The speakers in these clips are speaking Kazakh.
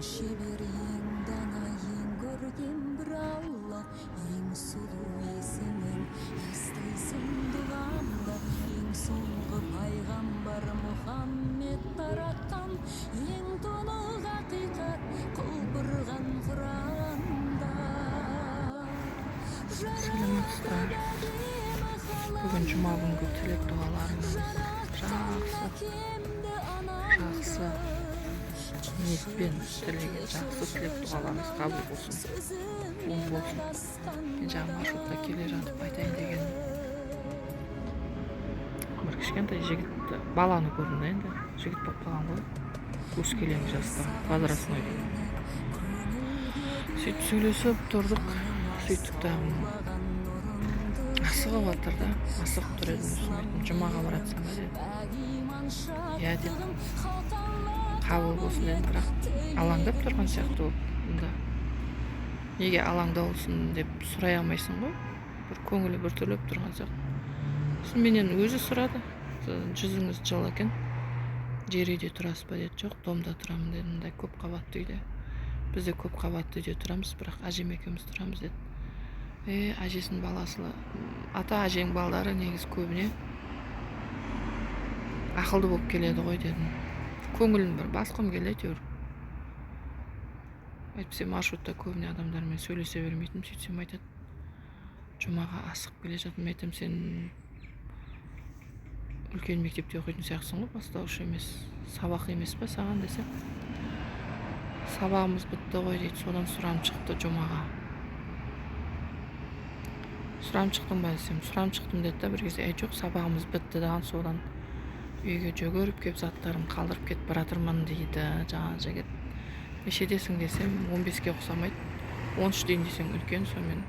шеберіңді ең көрген бір алла, ең сұлу есімің естілсін дұғамда, ең соңғы пайғамбар Мұхаммед таратқан ең тұнық ақиқат құлпырған Құранда. Сәлеметсіздер. Бүгін жұма күнгі тілек дұғаларыңыз жақсы ниетпен тілеген жақсы тілек дұғаларыңыз қабыл болсын, оң болсын. Мен жаңа маршрутта келе жатып айтайын деген бір кішкентай жігітті, баланы көрдім. Енді жігіт болып қалған ғой, өскелең жаста, возрастной дейді. Сөйтіп сөйлесіп тұрдық, сөйттік та асығып жатыр да, асығып тұр едім. Жұмаға баратсың ба деді. Иә дедім, қабыл болсын дедім, бірақ алаңдап тұрған сияқты ол. Неге алаңда болсын деп сұрай алмайсың ғой, бір көңілі біртүрлеп тұрған сияқты. Сосын менен өзі сұрады, жүзіңіз жылы екен, жер үйде тұрасыз ба деді. Жоқ, домда тұрамын дедім. Мындай көп қабатты үйде. Біз де көп қабатты үйде тұрамыз, бірақ әжем екеуміз тұрамыз деді. Әжесінің баласы, ата әжең балдары негізі көбіне ақылды болып келеді ғой дедім. Көңілін бір басқым келеді өр. Әйтпесе маршрутта көбіне адамдармен сөйлесе бермейтін, сөйтсем айтады, жұмаға асығып келе жатырмын. Айтам, сен үлкен мектепте оқитын сияқтысың ғой, бастауыш емес, сабақ емес па саған десе. Сабағымыз бітті ғой дейді, содан сұранып шықты жұмаға. Сұранып шықтың ба десем, сұранып шықтым деді да, бір кезде, жоқ, сабағымыз бітті даған, содан үйге жүгіріп кеп заттарым қалдырып кетіп баратырмын дейді жаңа жігіт. Нешедесің десем, 15-ке ұқсамайды, 13 дейін десең үлкен, сонымен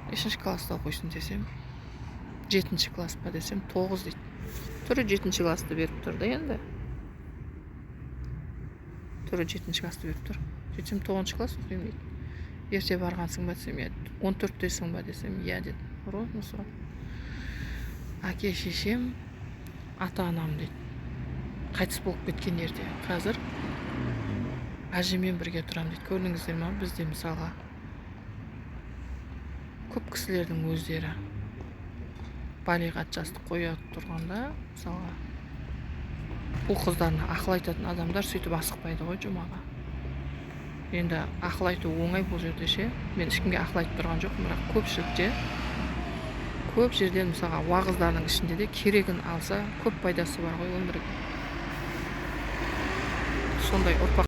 5-ші класста оқисың десем, 7-ші класс па десем, 9 дейді. Түрі 7-ші класты беріп тұрды енді. Түрі 7-ші класты беріп тұр. Сөйтсем, 9-ші класс оқимын дейді. Ерте барғансың ба десем, 14-тесің ба десем, иә деді. Ұрғын сұрап. Әке шешем, ата-анам дейді. Қайтыс болып кеткен ерте. Қазір әжемен бірге тұрам дейді. Көрдіңіздер ма, бізде мысалға көп кісілердің өздері балиғат жасты қоя тұрғанда, мысалға бұл қыздарына ақыл айтатын адамдар сөйтіп асықпайды ғой жұмаға. Енді ақыл айту оңай бұл жерде ше. Мен ешкімге ақыл айтып тұрған жоқпын, бірақ көпшілікте көп жерден мысалға уағыздардың ішінде де керегін алса көп пайдасы бар ғой өмірге. Сондай ұрпақ